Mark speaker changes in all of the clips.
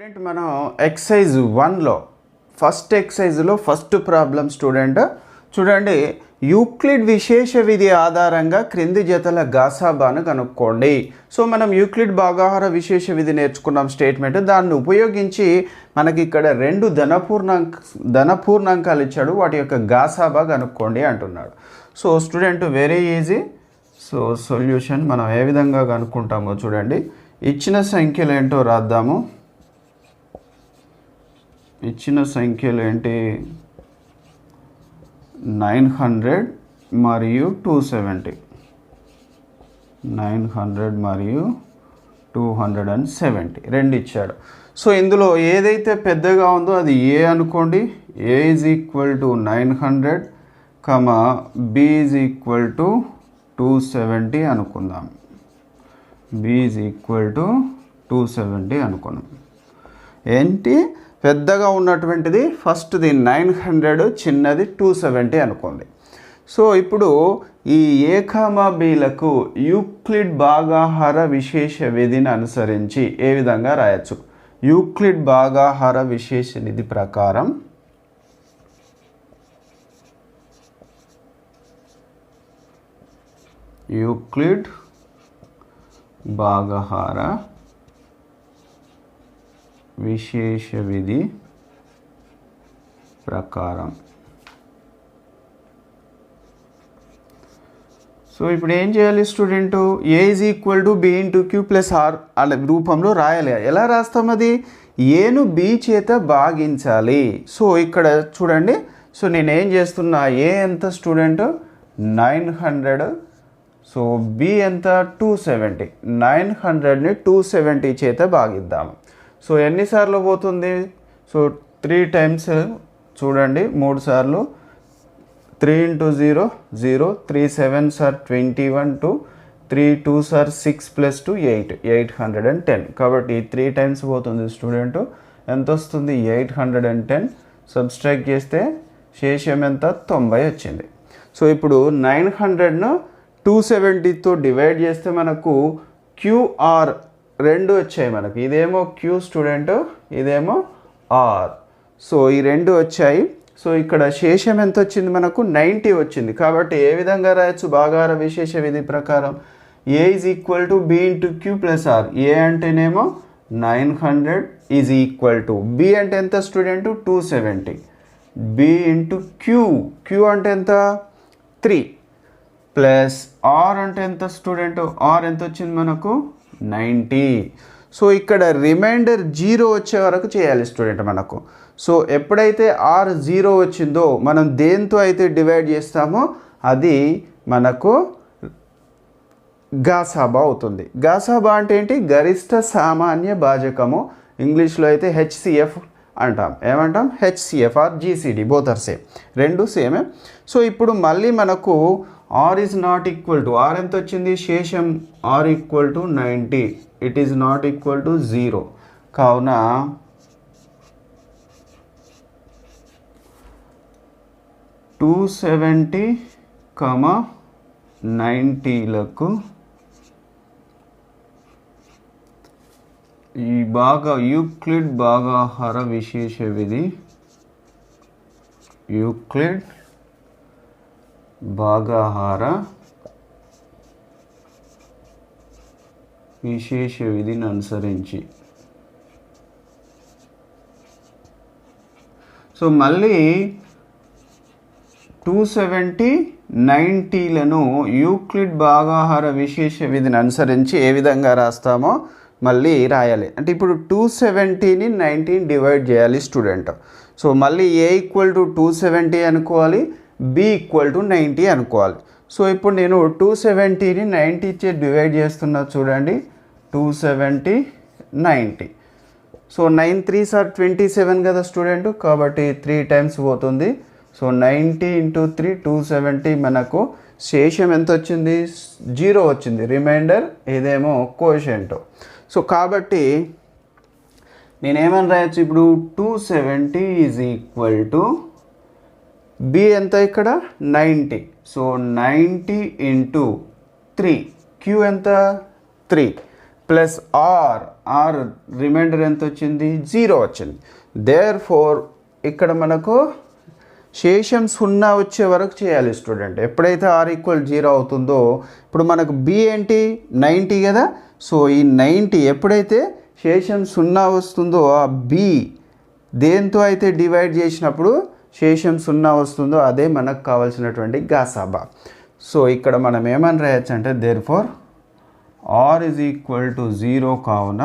Speaker 1: Student మనం exercise 1లో first ఎక్సైజ్లో ఫస్ట్ ప్రాబ్లం స్టూడెంట్ చూడండి. యూక్లిడ్ విశేష విధి ఆధారంగా క్రింది జతల గాసాబాను కనుక్కోండి. సో మనం యూక్లిడ్ భాగాహార విశేష విధి నేర్చుకున్నాం స్టేట్మెంట్. దాన్ని ఉపయోగించి మనకి ఇక్కడ రెండు ధనపూర్ణాంకాలు ఇచ్చాడు, వాటి యొక్క గాసాబా కనుక్కోండి అంటున్నాడు. So student very easy. So solution మనం ఏ విధంగా కనుక్కుంటామో చూడండి. ఇచ్చిన సంఖ్యలు ఏంటో రాద్దాము. ఇచ్చిన సంఖ్యలు ఏంటి? 900 మరియు 270. 900 మరియు 270 రెండు ఇచ్చాడు. సో ఇందులో ఏదైతే పెద్దగా ఉందో అది ఏ అనుకోండి. A is equal to 900, B is equal to 270 అనుకుందాం. బి ఈజ్ ఈక్వల్ టు 270 అనుకున్నాం. ఏంటి పెద్దగా ఉన్నటువంటిది ఫస్ట్ది 900, చిన్నది 270 అనుకోండి. సో ఇప్పుడు ఈ ఏ కామా బీలకు యూక్లిడ్ భాగాహార విశేష విధిని అనుసరించి ఏ విధంగా రాయొచ్చు? యూక్లిడ్ భాగాహార విశేష విధి ప్రకారం యూక్లిడ్ భాగాహార విశేష విధి ప్రకారం. సో ఇప్పుడు ఏం చేయాలి student? A is equal to B into queue plus r అనే రూపంలో రాయాలి. ఎలా రాస్తాం అది? ఏను బి చేత భాగించాలి. సో ఇక్కడ చూడండి. సో నేను ఏం చేస్తున్నా? ఏ ఎంత స్టూడెంట్? 900. సో బి ఎంత? 270. 900ని 270 చేత భాగిద్దాము. సో ఎన్నిసార్లు పోతుంది? సో 3 టైమ్స్ చూడండి, 3 సార్లు. 3 into 0 0, 3 7s are 21, 2 3 2s are 6 plus 2 8, 810. కాబట్టి 3 టైమ్స్ పోతుంది స్టూడెంట్. ఎంత వస్తుంది? 810. సబ్స్ట్రాక్ట్ చేస్తే శేషం ఎంత? 90 వచ్చింది. సో ఇప్పుడు 900ను 270తో డివైడ్ చేస్తే మనకు క్యూఆర్ రెండు వచ్చాయి మనకి. ఇదేమో క్యూ స్టూడెంట్, ఇదేమో ఆర్. సో ఈ రెండు వచ్చాయి. సో ఇక్కడ శేషం ఎంత వచ్చింది మనకు? 90 వచ్చింది. కాబట్టి ఏ విధంగా రాయొచ్చు భాగాహార విశేష విధి ప్రకారం? A is equal to B into queue plus R. A అంటేనేమో 900 ఈజ్ ఈక్వల్ టు బి అంటే ఎంత student? 270. B into queue. Q అంటే ఎంత? 3 ప్లస్ ఆర్ అంటే ఎంత స్టూడెంట్? ఆర్ ఎంత వచ్చింది మనకు? 90. సో ఇక్కడ రిమైండర్ 0 వచ్చే వరకు చేయాలి స్టూడెంట్ మనకు. సో ఎప్పుడైతే ఆర్ 0 వచ్చిందో మనం దేంతో అయితే డివైడ్ చేస్తామో అది మనకు గాసాబా అవుతుంది. గాసాబా అంటే ఏంటి? గరిష్ట సామాన్య భాజకము. ఇంగ్లీష్లో అయితే హెచ్సిఎఫ్ అంటాం. ఏమంటాం? HCF or GCD both are same, రెండు సేమే. సో ఇప్పుడు మళ్ళీ మనకు r is not equal to, r ఎంత వచ్చింది? శేషం r equal to 90. It is not equal to 0. కావున 270, 90లకు ఈ యూక్లిడ్ భాగాహార విశేష విధి, యూక్లిడ్ భాగాహార విశేష విధిని అనుసరించి. సో మళ్ళీ 270, 90లను యూక్లిడ్ భాగాహార విశేష విధిని అనుసరించి ఏ విధంగా రాస్తామో మళ్ళీ రాయాలి. అంటే ఇప్పుడు 270ని 90ని డివైడ్ చేయాలి స్టూడెంట్. సో మళ్ళీ ఏ ఈక్వల్ టు 270 అనుకోవాలి, బి ఈక్వల్ టు 90 అనుకోవాలి. సో ఇప్పుడు నేను 270ని 90 చే డివైడ్ చేస్తున్నా చూడండి. 270, 90. సో 9 3s are 27 కదా స్టూడెంట్. కాబట్టి 3 టైమ్స్ పోతుంది. So 90 into 3 270. మనకు శేషం ఎంత వచ్చింది? 0 వచ్చింది. రిమైండర్ ఇదేమో కోషెంట్. సో కాబట్టి నేనేమని రాయొచ్చు ఇప్పుడు? 270 ఈజ్ ఈక్వల్ టు బి ఎంత ఇక్కడ? 90. So 90 into 3. క్యూ ఎంత? 3 ప్లస్ ఆర్ ఆర్ రిమైండర్ ఎంత వచ్చింది 0 వచ్చింది. దేర్ ఫోర్ ఇక్కడ మనకు శేషం 0 వచ్చే వరకు చేయాలి స్టూడెంట్. ఎప్పుడైతే ఆర్ ఈక్వల్ 0 అవుతుందో ఇప్పుడు మనకు బి ఏంటి 90 కదా. సో ఈ 90 ఎప్పుడైతే శేషం 0 వస్తుందో ఆ బి దేంతో అయితే డివైడ్ చేసినప్పుడు శేషం 0 వస్తుందో అదే మనకు కావాల్సినటువంటి గాసాబా. సో ఇక్కడ మనం ఏమని రాయొచ్చు అంటే therefore r is equal to 0 కావున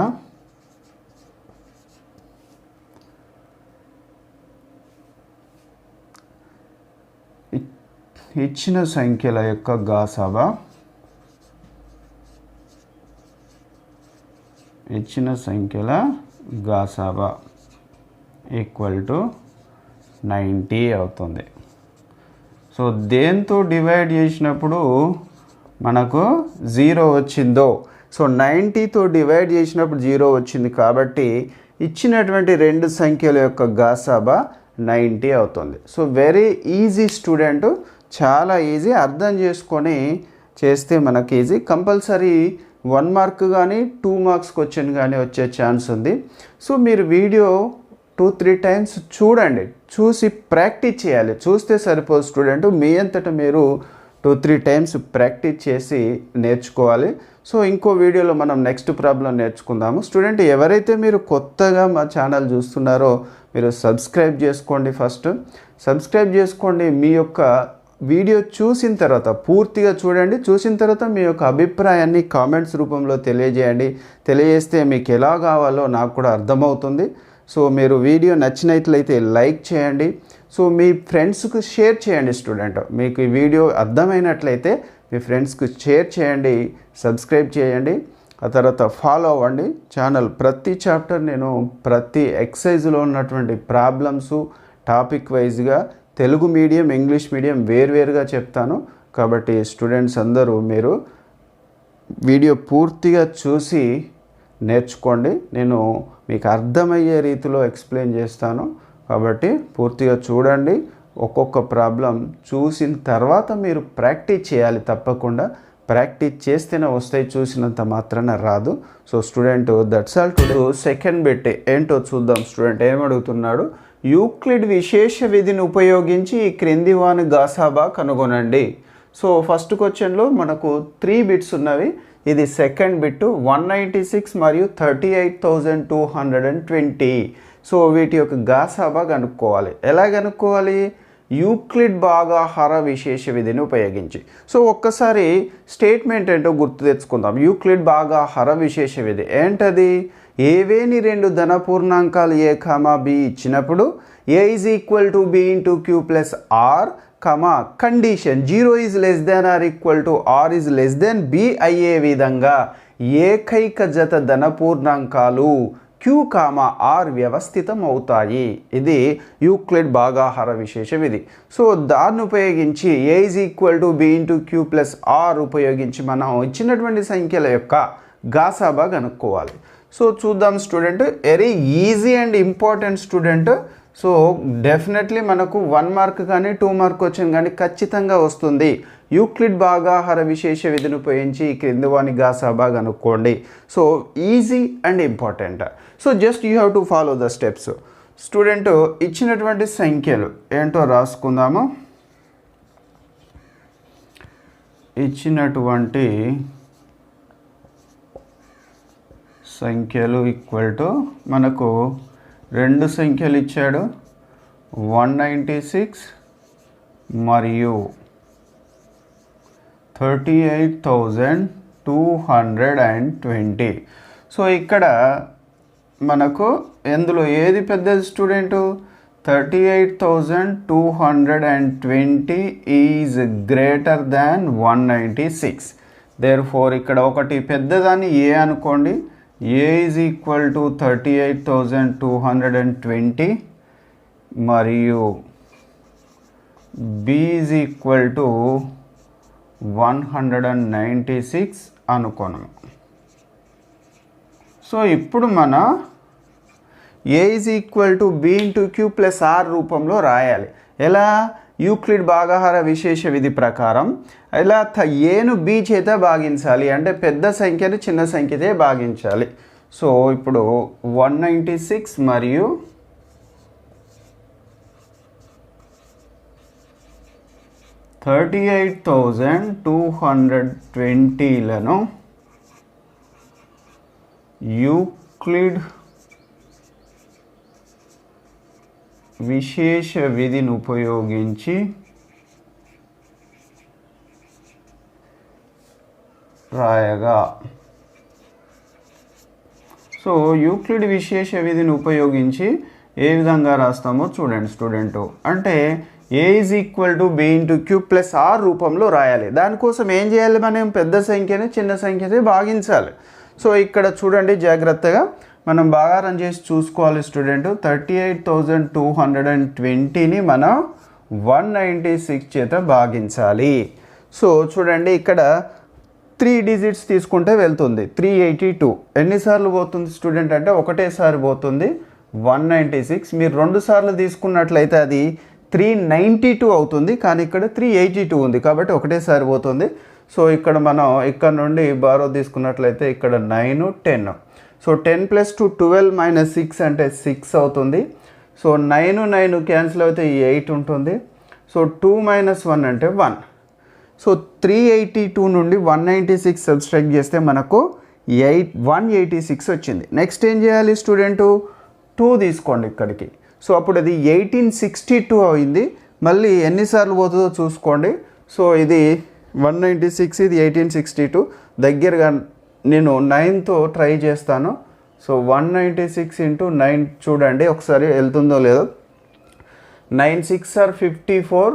Speaker 1: ఇచ్చిన సంఖ్యల యొక్క గాసాబా ఈక్వల్ టు 90 అవుతుంది. సో దేంతో డివైడ్ చేసినప్పుడు మనకు 0 వచ్చిందో, సో 90తో డివైడ్ చేసినప్పుడు 0 వచ్చింది కాబట్టి ఇచ్చినటువంటి రెండు సంఖ్యల యొక్క గాసాబా 90 అవుతుంది. సో వెరీ ఈజీ స్టూడెంట్, చాలా ఈజీ, అర్థం చేసుకొని చేస్తే మనకి ఈజీ. కంపల్సరీ 1 మార్క్ కానీ 2 మార్క్స్ క్వశ్చన్ కానీ వచ్చే ఛాన్స్ ఉంది. సో మీరు వీడియో 2-3 టైమ్స్ చూడండి, చూసి ప్రాక్టీస్ చేయాలి. చూస్తే సరిపోదు స్టూడెంట్, మీ అంతటా మీరు 2-3 టైమ్స్ ప్రాక్టీస్ చేసి నేర్చుకోవాలి. సో ఇంకో వీడియోలో మనం నెక్స్ట్ ప్రాబ్లం నేర్చుకుందాము. స్టూడెంట్ ఎవరైతే మీరు కొత్తగా మా ఛానల్ చూస్తున్నారో మీరు సబ్స్క్రైబ్ చేసుకోండి. ఫస్ట్ సబ్స్క్రైబ్ చేసుకోండి. మీ యొక్క వీడియో చూసిన తర్వాత పూర్తిగా చూడండి. చూసిన తర్వాత మీ యొక్క అభిప్రాయాన్ని కామెంట్స్ రూపంలో తెలియజేయండి. తెలియజేస్తే మీకు ఎలా కావాలో నాకు కూడా అర్థమవుతుంది. సో మీరు వీడియో నచ్చినట్లయితే లైక్ చేయండి. సో మీ ఫ్రెండ్స్కు షేర్ చేయండి స్టూడెంట్. మీకు ఈ వీడియో అర్థమైనట్లయితే మీ ఫ్రెండ్స్కి షేర్ చేయండి, సబ్స్క్రైబ్ చేయండి, ఆ తర్వాత ఫాలో అవ్వండి ఛానల్. ప్రతి చాప్టర్ నేను ప్రతి ఎక్సర్సైజ్లో ఉన్నటువంటి ప్రాబ్లమ్స్ టాపిక్ వైజ్గా తెలుగు మీడియం ఇంగ్లీష్ మీడియం వేరువేరుగా చెప్తాను. కాబట్టి స్టూడెంట్స్ అందరూ మీరు వీడియో పూర్తిగా చూసి నేర్చుకోండి. నేను మీకు అర్థమయ్యే రీతిలో ఎక్స్ప్లెయిన్ చేస్తాను. కాబట్టి పూర్తిగా చూడండి. ఒక్కొక్క ప్రాబ్లం చూసిన తర్వాత మీరు ప్రాక్టీస్ చేయాలి. తప్పకుండా ప్రాక్టీస్ చేస్తేనే వస్తాయి, చూసినంత మాత్రాన రాదు. So student that's all today. Second bit ఏంటో చూద్దాం. స్టూడెంట్ ఏమడుగుతున్నాడు, యూక్లిడ్ విశేష విధిని ఉపయోగించి ఈ క్రింది వాని గాసాబా కనుగొనండి. సో ఫస్ట్ క్వశ్చన్లో మనకు 3 బిట్స్ ఉన్నవి. ఇది సెకండ్ బిట్ 196 మరియు 38,220. సో వీటి యొక్క గాసాబా కనుక్కోవాలి. ఎలా కనుక్కోవాలి? యూక్లిడ్ భాగాహార విశేష విధిని ఉపయోగించి. సో ఒక్కసారి స్టేట్మెంట్ ఏంటో గుర్తు తెచ్చుకుందాం. యూక్లిడ్ భాగాహార విశేష విధి ఏంటది? ఏవేని రెండు ధన పూర్ణాంకాలు a, b ఇచ్చినప్పుడు a is equal to b into q plus r, condition 0 is less than or equal to r is less than b అయ్యే విధంగా ఏకైక జత ధన పూర్ణాంకాలు q, r వ్యవస్థితం అవుతాయి. ఇది యూక్లిడ్ భాగాహార విశేష విధి. సో దాన్ని ఉపయోగించి a is equal to b into q plus r ఉపయోగించి మనం ఇచ్చినటువంటి సంఖ్యల యొక్క గాసాబా కనుక్కోవాలి. సో చూద్దాం student, very easy and important student. So definitely మనకు 1 మార్క్ కానీ 2 మార్క్ క్వశ్చన్ కానీ ఖచ్చితంగా వస్తుంది. యూక్లిడ్ భాగాహార విశేష విధిని ఉపయోగించి ఈ క్రింది వాని గాసాబా కనుక్కోండి. So easy and important. So just you have to follow the steps. Student ఇచ్చినటువంటి సంఖ్యలు ఏంటో రాసుకుందాము. ఇచ్చినటువంటి సంఖ్యలు ఈక్వల్ టు మనకు రెండు సంఖ్యలు ఇచ్చాడు 196 మరియు 38,220. సో ఇక్కడ మనకు ఎందులో ఏది పెద్దది student? 38,220 is greater than 196. Therefore ఇక్కడ ఒకటి పెద్దదాన్ని ఏ అనుకోండి. a ఈజ్ ఈక్వల్ టు 38,220 మరియు b ఈజ్ ఈక్వల్ టు 196 అనుకోను. సో ఇప్పుడు మన a is equal to b into q plus r రూపంలో రాయాలి. ఎలా? యూక్లిడ్ భాగాహార విశేష విధి ప్రకారం ఇలా ఏను b చేత భాగించాలి. అంటే పెద్ద సంఖ్యను చిన్న సంఖ్యతే భాగించాలి. సో ఇప్పుడు 196 మరియు 38,220లను యూక్లిడ్ విశేష విధిని ఉపయోగించి రాయగా. సో యూక్లిడ్ విశేష విధిని ఉపయోగించి ఏ విధంగా రాస్తామో చూడండి స్టూడెంట్. అంటే a is equal to b into queue plus are రూపంలో రాయాలి. దానికోసం ఏం చేయాలి, మనం పెద్ద సంఖ్యని చిన్న సంఖ్యని భాగించాలి. సో ఇక్కడ చూడండి జాగ్రత్తగా మనం భాగారం చేసి చూసుకోవాలి స్టూడెంట్. 38,220ని మనం 196 చేత భాగించాలి. సో చూడండి ఇక్కడ 3 డిజిట్స్ తీసుకుంటే వెళ్తుంది 382. ఎన్నిసార్లు పోతుంది స్టూడెంట్ అంటే ఒకటేసారి పోతుంది 196. మీరు 2 సార్లు తీసుకున్నట్లయితే అది 392 అవుతుంది, కానీ ఇక్కడ 382 ఉంది కాబట్టి ఒకటేసారి పోతుంది. సో ఇక్కడ మనం ఇక్కడ నుండి బారో తీసుకున్నట్లయితే ఇక్కడ 9 10. సో 10 + 2 12 - 6 అంటే 6 అవుతుంది. సో 9 9 క్యాన్సిల్ అయితే 8 ఉంటుంది. సో 2 - 1 అంటే 1. సో 382 నుండి 196 సబ్స్ట్రాక్ట్ చేస్తే మనకు 186 వచ్చింది. నెక్స్ట్ ఏం చేయాలి స్టూడెంట్, 2 తీసుకోండి ఇక్కడికి. సో అప్పుడు అది 1862 అయింది. మళ్ళీ ఎన్నిసార్లు పోతుందో చూసుకోండి. సో ఇది 196, ఇది 1862. దగ్గరగా నేను 9తో ట్రై చేస్తాను. సో 196 × 9 చూడండి ఒకసారి వెళ్తుందో లేదో. 9 6 are 54,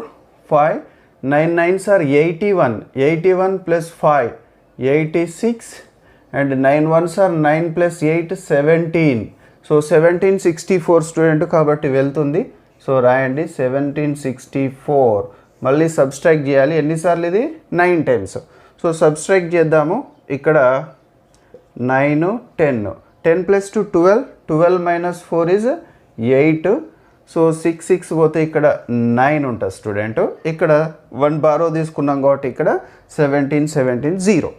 Speaker 1: 5 9 9s are 81, 81 + 5 86, and 9 1s are 9 + 8 17. So 1764 student కాబట్టి వెళ్తుంది. సో రాయండి 1764. మళ్ళీ సబ్స్ట్రాక్ట్ చేయాలి. ఎన్నిసార్లు ఇది 9 టైమ్స్. సో సబ్స్ట్రాక్ట్ చేద్దాము. ఇక్కడ 9 10 10 + 2 12, 12 - 4 is 8. సో 6 6 పోతే ఇక్కడ 9 ఉంటుంది స్టూడెంట్. ఇక్కడ 1 బారో తీసుకున్నాం కాబట్టి ఇక్కడ 17 17 0.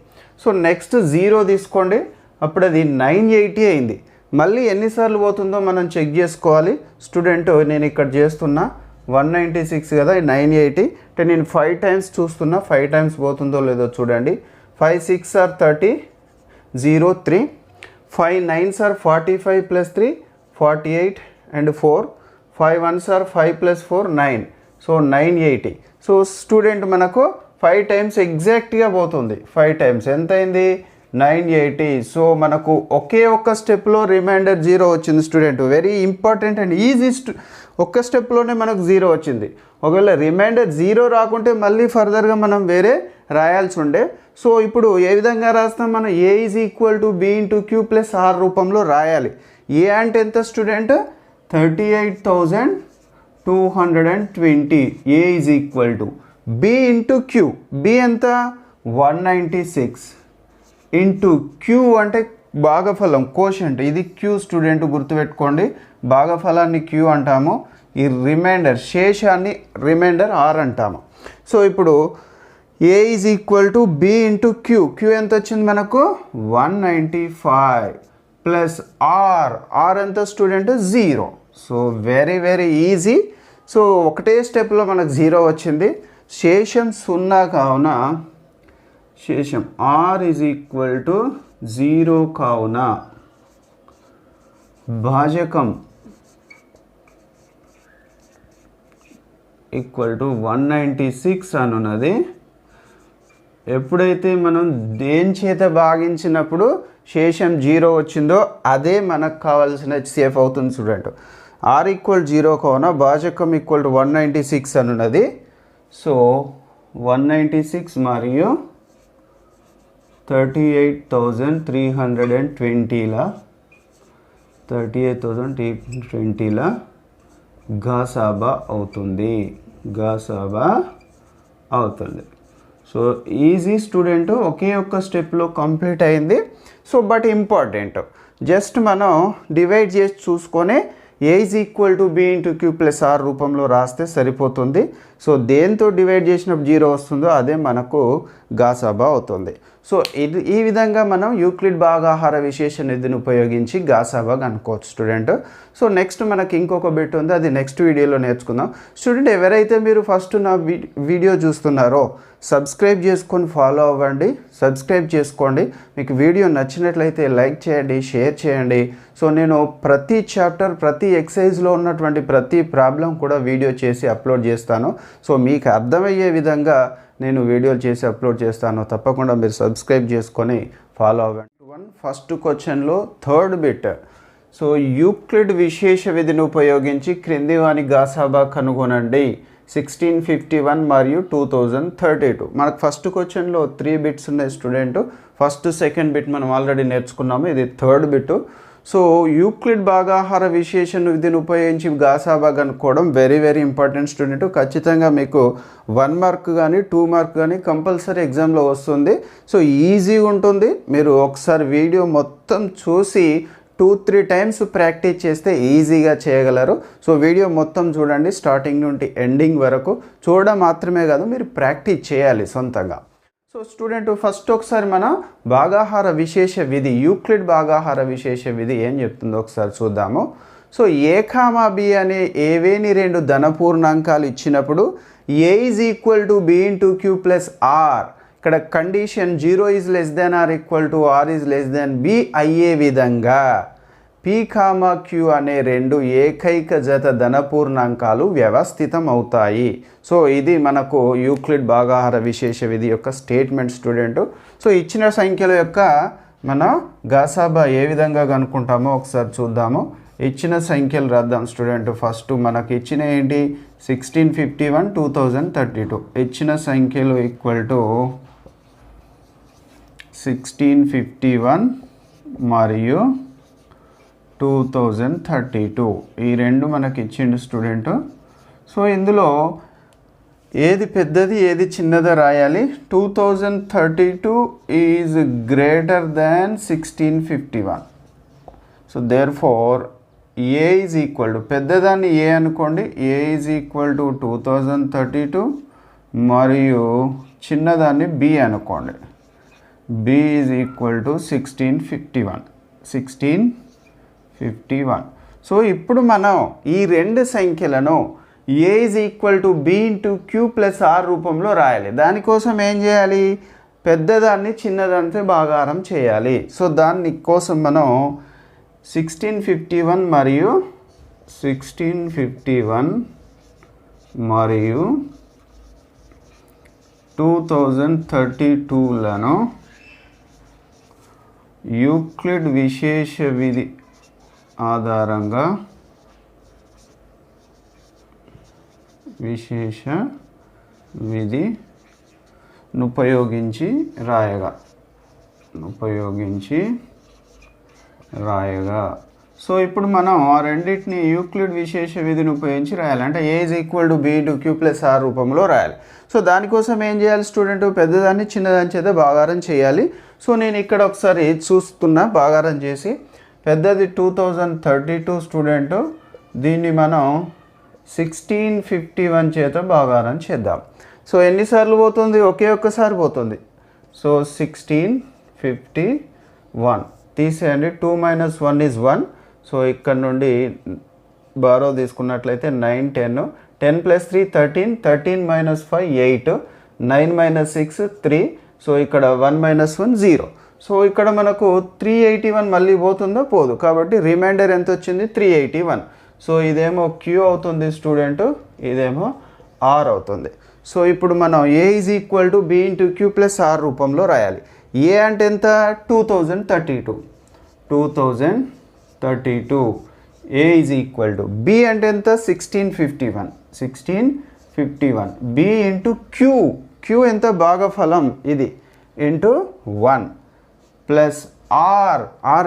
Speaker 1: సో నెక్స్ట్ 0 తీసుకోండి. అప్పుడు అది 980 అయింది. మళ్ళీ ఎన్నిసార్లు పోతుందో మనం చెక్ చేసుకోవాలి స్టూడెంట్. నేను ఇక్కడ చేస్తున్నా 196 కదా, 980 అంటే నేను 5 టైమ్స్ చూస్తున్నా. 5 టైమ్స్ పోతుందో లేదో చూడండి. 5 6 are 30, 0 3. 5 9s are 45 + 3 48, and 4. 5 1s are 5 + 4 9. So 980. So student మనకు 5 టైమ్స్ ఎగ్జాక్ట్గా పోతుంది. 5 టైమ్స్ ఎంత అయింది 980. సో మనకు ఒకే ఒక్క స్టెప్లో రిమైండర్ 0 వచ్చింది student. Very important and easy. ఒక్క స్టెప్లోనే మనకు 0 వచ్చింది. ఒకవేళ రిమైండర్ 0 రాకుంటే మళ్ళీ ఫర్దర్గా మనం వేరే రాయాల్సి ఉండే. సో ఇప్పుడు ఏ విధంగా రాస్తాం మనం, a is equal to b into queue plus are రూపంలో రాయాలి. ఏ అంటే ఎంత student 38,220. a is equal to b into q. b ఎంత 196 ఇంటూ క్యూ అంటే భాగఫలం కోషంట్. ఇది క్యూ స్టూడెంట్ గుర్తుపెట్టుకోండి. భాగఫలాన్ని క్యూ అంటాము. ఈ రిమైండర్ శేషాన్ని రిమైండర్ ఆర్ అంటాము. సో ఇప్పుడు a is equal to b into queue. Q ఎంత వచ్చింది మనకు 195 ప్లస్ ఆర్ ఎంత student 0. So very very easy. So ఒకటే స్టెప్లో మనకు 0 వచ్చింది. శేషం 0 కావున శేషం r ఈజ్ ఈక్వల్ టు 0 కావున భాజకం ఈక్వల్ టు 196 అనున్నది. ఎప్పుడైతే మనం దేని చేత భాగించినప్పుడు శేషం 0 వచ్చిందో అదే మనకు కావాల్సిన సేఫ్ అవుతుంది స్టూడెంట్. r ఈక్వల్ 0 కావున భాజకం ఈక్వల్ టు 196 అనున్నది. సో 196 మరియు 38,320ల గాసాబా అవుతుంది. So easy student. ఒకే ఒక్క స్టెప్లో కంప్లీట్ అయింది. సో బట్ ఇంపార్టెంట్ జస్ట్ మనం డివైడ్ చేసి చూసుకొని a is equal to b into queue plus are రూపంలో రాస్తే సరిపోతుంది. సో దేంతో డివైడ్ చేసినప్పుడు 0 వస్తుందో అదే మనకు గాసాబా అవుతుంది. సో ఈ విధంగా మనం యూక్లిడ్ భాగాహార విశేష నిధిని ఉపయోగించి గాసాబా కనుక్కోవచ్చు స్టూడెంట్. సో నెక్స్ట్ మనకి ఇంకొక బిట్ ఉంది, అది నెక్స్ట్ వీడియోలో నేర్చుకుందాం. స్టూడెంట్ ఎవరైతే మీరు ఫస్ట్ నా వీడియో చూస్తున్నారో సబ్స్క్రైబ్ చేసుకొని ఫాలో అవ్వండి, సబ్స్క్రైబ్ చేసుకోండి. మీకు వీడియో నచ్చినట్లయితే లైక్ చేయండి, షేర్ చేయండి. సో నేను ప్రతి చాప్టర్ ప్రతి ఎక్సైజ్లో ఉన్నటువంటి ప్రతి ప్రాబ్లం కూడా వీడియో చేసి అప్లోడ్ చేస్తాను. సో మీకు అర్థమయ్యే విధంగా నేను వీడియోలు చేసి అప్లోడ్ చేస్తాను. తప్పకుండా మీరు సబ్స్క్రైబ్ చేసుకొని ఫాలో అవ్వండి. ఫస్ట్ క్వశ్చన్లో థర్డ్ బిట్. సో యూక్లిడ్ విశేష విధిని ఉపయోగించి క్రింది వాని గాసాబా కనుగొనండి 1651 మరియు 2032. మనకు ఫస్ట్ క్వశ్చన్లో 3 బిట్స్ ఉన్నాయి స్టూడెంట్. ఫస్ట్ సెకండ్ బిట్ మనం ఆల్రెడీ నేర్చుకున్నాము, ఇది థర్డ్ బిట్. సో యూక్లిడ్ భాగాహార విశేష విధిని ఉపయోగించి గాసాబా కనుక్కోవడం వెరీ వెరీ ఇంపార్టెంట్ స్టూడెంట్. ఖచ్చితంగా మీకు 1 మార్క్ కానీ 2 మార్క్ కానీ కంపల్సరీ ఎగ్జామ్లో వస్తుంది. సో ఈజీగా ఉంటుంది. మీరు ఒకసారి వీడియో మొత్తం చూసి 2-3 టైమ్స్ ప్రాక్టీస్ చేస్తే ఈజీగా చేయగలరు. సో వీడియో మొత్తం చూడండి, స్టార్టింగ్ నుండి ఎండింగ్ వరకు. చూడడం మాత్రమే కాదు, మీరు ప్రాక్టీస్ చేయాలి సొంతంగా. సో స్టూడెంట్ ఫస్ట్ ఒకసారి మన భాగాహార విశేష విధి, యూక్లిడ్ భాగాహార విశేష విధి ఏం చెప్తుందో ఒకసారి చూద్దాము. సో ఏ కామా బి అనే ఏవేని 2 ధనపూర్ణాంకాలు ఇచ్చినప్పుడు A is equal to B into queue plus R, ఇక్కడ condition 0 is less than R equal to R is less than B అయ్యే విధంగా పి కామా క్యూ అనే 2 ఏకైక జత ధనపూర్ణాంకాలు వ్యవస్థితం అవుతాయి. సో ఇది మనకు యూక్లిడ్ భాగాహార విశేష విధి యొక్క స్టేట్మెంట్ స్టూడెంట్. సో ఇచ్చిన సంఖ్యల యొక్క మన గాసాబా ఏ విధంగా కనుక్కుంటామో ఒకసారి చూద్దాము. ఇచ్చిన సంఖ్యలు రాద్దాం స్టూడెంట్. ఫస్ట్ మనకి ఇచ్చిన ఏంటి 1651 2032. ఇచ్చిన సంఖ్యలు ఈక్వల్ టు 1651 మరియు 2032. ఈ 2 మనకి ఇచ్చిండు స్టూడెంట్. సో ఇందులో ఏది పెద్దది ఏది చిన్నదో రాయాలి. 2032 is greater than 1651. So therefore a is equal to, పెద్దదాన్ని ఏ అనుకోండి, ఏ ఈజ్ ఈక్వల్ టు 2032 మరియు చిన్నదాన్ని బి అనుకోండి, B is equal to 1651. So ఇప్పుడు మనం ఈ 2 సంఖ్యలను A is equal to B into queue plus are రూపంలో రాయాలి. దానికోసం ఏం చేయాలి, పెద్దదాన్ని చిన్నదానితో భాగాహారం చేయాలి. సో దాని కోసం మనం 1651 మరియు 2032లను యూక్లిడ్ విశేష విధి ఆధారంగా విశేష విధిని ఉపయోగించి రాయగా. సో ఇప్పుడు మనం ఆ రెండింటిని యూక్లిడ్ విశేష విధిని ఉపయోగించి రాయాలి. అంటే A is equal to B into queue plus are రూపంలో రాయాలి. సో దానికోసం ఏం చేయాలి స్టూడెంట్, పెద్దదాన్ని చిన్నదాని చేత భాగాహారం చేయాలి. సో నేను ఇక్కడ ఒకసారి చూస్తున్నా భాగాహారం చేసి. పెద్దది 2032 స్టూడెంట్, దీన్ని మనం 1651 చేత భాగాహారం చేద్దాం. సో ఎన్నిసార్లు పోతుంది, ఒకే ఒక్కసారి పోతుంది. సో 1651 తీసేయండి, 2 - 1 is 1. సో ఇక్కడ నుండి బారో తీసుకున్నట్లయితే 9 10, 10 + 3 13, 13 - 5 8, 9 - 6 3. సో ఇక్కడ 1 - 1 0. సో ఇక్కడ మనకు 381 మళ్ళీ పోతుందో పోదు, కాబట్టి రిమైండర్ ఎంత వచ్చింది 381. సో ఇదేమో క్యూ అవుతుంది స్టూడెంట్, ఇదేమో ఆర్ అవుతుంది. సో ఇప్పుడు మనం A is equal to B into queue plus are రూపంలో రాయాలి. ఏ అంటే ఎంత 2032. A is equal to B అంటే ఎంత 1651. బి ఇంటూ క్యూ ఎంత భాగఫలం ఇది ఇంటూ 1 ప్లస్ ఆర్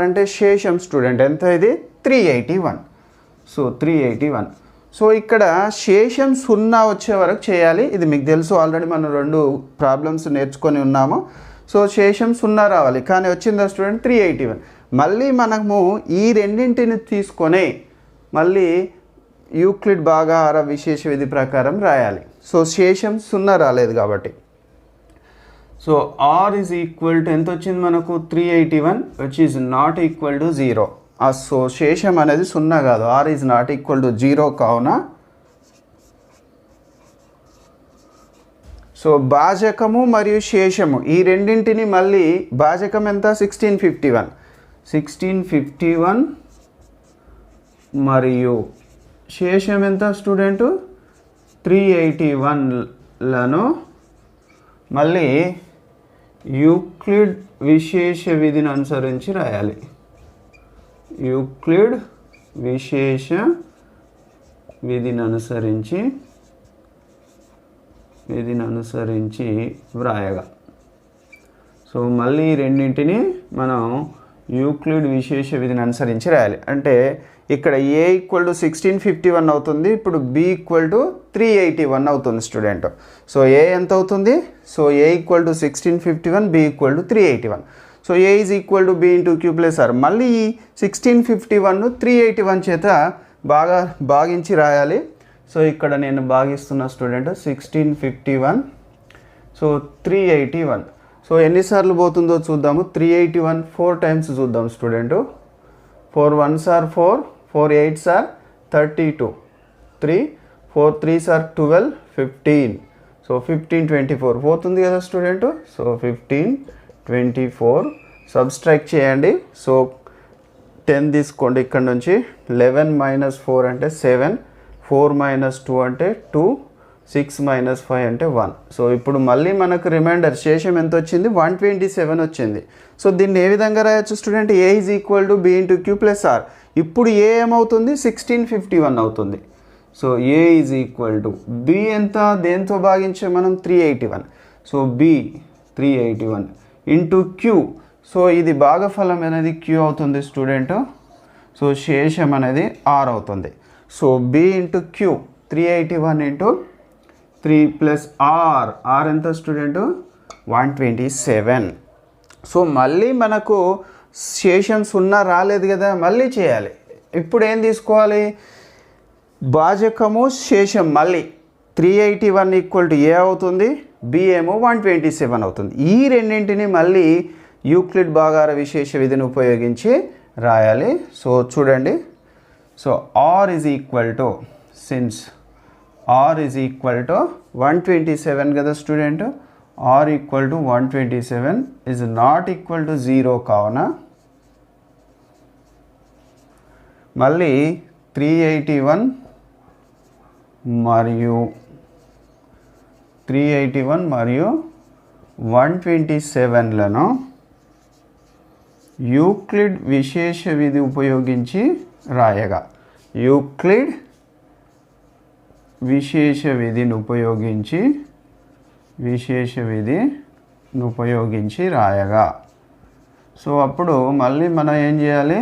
Speaker 1: అంటే శేషం స్టూడెంట్ ఎంత ఇది 381. సో 381. సో ఇక్కడ శేషం 0 వచ్చే వరకు చేయాలి. ఇది మీకు తెలుసు, ఆల్రెడీ మనం 2 ప్రాబ్లమ్స్ నేర్చుకొని ఉన్నాము. సో శేషం 0 రావాలి, కానీ వచ్చిందా స్టూడెంట్ 381. మళ్ళీ మనము ఈ రెండింటిని తీసుకొని మళ్ళీ యూక్లిడ్ భాగాహార విశేష విధి ప్రకారం రాయాలి. సో శేషం 0 రాలేదు కాబట్టి. So r is equal to ఎంత వచ్చింది మనకు 381 which is not equal to 0. So శేషం అనేది 0 కాదు, r is not equal to 0 కావున సో భాజకము మరియు శేషము ఈ రెండింటిని మళ్ళీ భాజకం ఎంత 1651 మరియు శేషం ఎంత స్టూడెంట్ 381లను మళ్ళీ యూక్లిడ్ విశేష విధిని అనుసరించి రాయాలి. యూక్లిడ్ విశేష విధిని అనుసరించి వ్రాయగా. సో మళ్ళీ రెండింటిని మనం యూక్లిడ్ విశేష విధిని అనుసరించి రాయాలి. అంటే ఇక్కడ ఏ ఈక్వల్ టు 1651 అవుతుంది, ఇప్పుడు బి ఈక్వల్ టు 381 అవుతుంది స్టూడెంట్. సో ఏ ఎంత అవుతుంది? So a equal to 1651, b equal to 381. So a is equal to B into queue plus r. మళ్ళీ ఈ 1651ను 381 చేత భాగించి రాయాలి. సో ఇక్కడ నేను భాగిస్తున్న స్టూడెంట్ 1651 సో 381. సో ఎన్నిసార్లు పోతుందో చూద్దాము. 381 4 టైమ్స్ చూద్దాం student. 4 1s are 4, 4 8s are 32, 3 4 3s are 12, 15. So 15 24 పోతుంది కదా స్టూడెంట్. సో 15 24 సబ్స్ట్రాక్ట్ చేయండి. సో 10 తీసుకోండి ఇక్కడ నుంచి. 11 - 4 అంటే 7, 4 - 2 అంటే 2, 6 - 5 అంటే 1. సో ఇప్పుడు మళ్ళీ మనకు రిమైండర్ శేషం ఎంత వచ్చింది? 127 వచ్చింది. సో దీన్ని ఏ విధంగా రాయొచ్చు student? A is equal to B into queue plus r. ఇప్పుడు ఏ ఏమవుతుంది? 1651 అవుతుంది. So a is equal to b ఎంత దేంతో భాగించాం మనం? 381. So b 381 into q. So ఇది భాగఫలం అనేది క్యూ అవుతుంది స్టూడెంట్. సో శేషం అనేది ఆర్ అవుతుంది. So b into q 381 into 3 plus r. R ఎంత స్టూడెంట్? 127. సో మళ్ళీ మనకు శేషం 0 రాలేదు కదా, మళ్ళీ చేయాలి. ఇప్పుడు ఏం తీసుకోవాలి? భాజకము శేషం మళ్ళీ 381 ఈక్వల్ టు ఏ అవుతుంది, బి ఏమో 127 అవుతుంది. ఈ రెండింటిని మళ్ళీ యూక్లిడ్ భాగార విశేష విధిని ఉపయోగించి రాయాలి. సో చూడండి. So r is equal to, since r is equal to 127 కదా student. R equal to 127 is not equal to 0 కావున మళ్ళీ 381 మరియు 127లను యూక్లిడ్ విశేష విధి ఉపయోగించి రాయగా. యూక్లిడ్ విశేష విధిని ఉపయోగించి రాయగా. సో అప్పుడు మళ్ళీ మనం ఏం చేయాలి?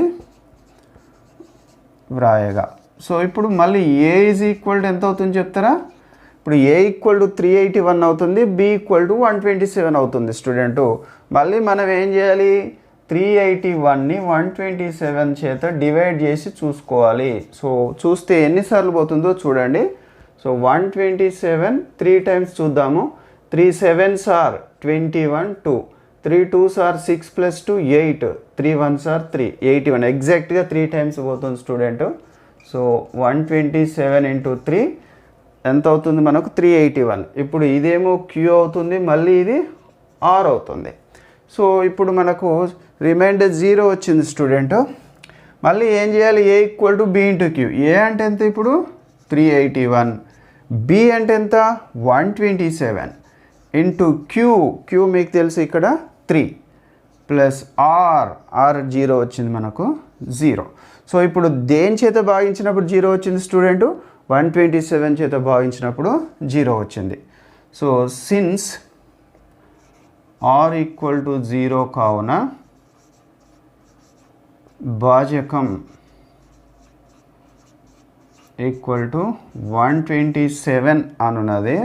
Speaker 1: వ్రాయగా. సో ఇప్పుడు మళ్ళీ ఏ ఈజ్ ఈక్వల్ టు ఎంత అవుతుంది చెప్తారా? ఇప్పుడు ఏ ఈక్వల్ టు 381 అవుతుంది, బి ఈక్వల్ టు 127 అవుతుంది స్టూడెంటు. మళ్ళీ మనం ఏం చేయాలి? 381ని 127 చేత డివైడ్ చేసి చూసుకోవాలి. సో చూస్తే ఎన్నిసార్లు పోతుందో చూడండి. సో 127 3 టైమ్స్ చూద్దాము. 3 7s are 21, 2, 3 2s are 6 plus 2 8, 3 1s are 3, 81. ఎగ్జాక్ట్గా 3 టైమ్స్ పోతుంది స్టూడెంట్. సో 127 ఇంటూ 3 ఎంత అవుతుంది మనకు? 381. ఇప్పుడు ఇదేమో క్యూ అవుతుంది, మళ్ళీ ఇది ఆర్ అవుతుంది. సో ఇప్పుడు మనకు రిమైండర్ 0 వచ్చింది స్టూడెంట్. మళ్ళీ ఏం చేయాలి? A equal to B into Q. A అంటే ఎంత ఇప్పుడు? 381. బి అంటే ఎంత? 127 ఇంటూ క్యూ మీకు తెలుసు ఇక్కడ 3 ప్లస్ ఆర్ 0 వచ్చింది మనకు 0. సో ఇప్పుడు దేని చేత భాగించినప్పుడు 0 వచ్చింది స్టూడెంట్? 127 చేత భాగించినప్పుడు 0 వచ్చింది. So since r equal to 0 కావున భాజకం ఈక్వల్ టు 127 అనున్నది.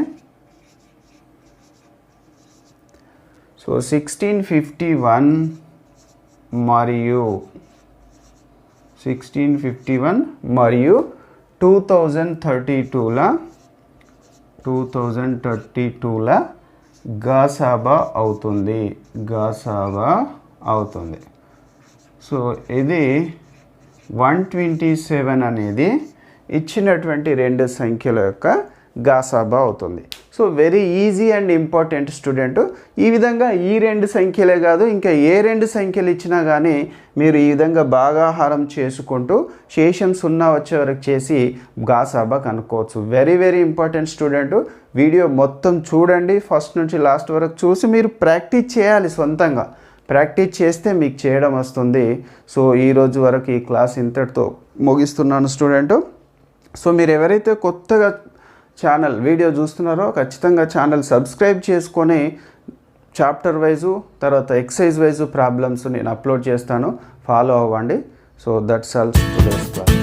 Speaker 1: సో 1651 మరియు 2032ల గాసాబా అవుతుంది, గాసాబా అవుతుంది. సో ఇది 127 అనేది ఇచ్చినటువంటి రెండు సంఖ్యల యొక్క గాసాబా అవుతుంది. So very easy and important student. ఈ విధంగా ఈ రెండు సంఖ్యలే కాదు, ఇంకా ఏ రెండు సంఖ్యలు ఇచ్చినా కానీ మీరు ఈ విధంగా భాగాహారం చేసుకుంటూ శేషం 0 వచ్చే వరకు చేసి గాసాబా కనుక్కోవచ్చు. Very very important student. Video మొత్తం చూడండి, ఫస్ట్ నుంచి లాస్ట్ వరకు చూసి మీరు ప్రాక్టీస్ చేయాలి. సొంతంగా ప్రాక్టీస్ చేస్తే మీకు చేయడం వస్తుంది. సో ఈరోజు వరకు ఈ క్లాస్ ఇంతటితో ముగిస్తున్నాను స్టూడెంట్. సో మీరు ఎవరైతే కొత్తగా ఛానల్ వీడియో చూస్తున్నారో ఖచ్చితంగా ఛానల్ సబ్స్క్రైబ్ చేసుకొని చాప్టర్ వైజు తర్వాత ఎక్సర్సైజ్ వైజు ప్రాబ్లమ్స్ నేను అప్లోడ్ చేస్తాను, ఫాలో అవ్వండి. So that's all today's class.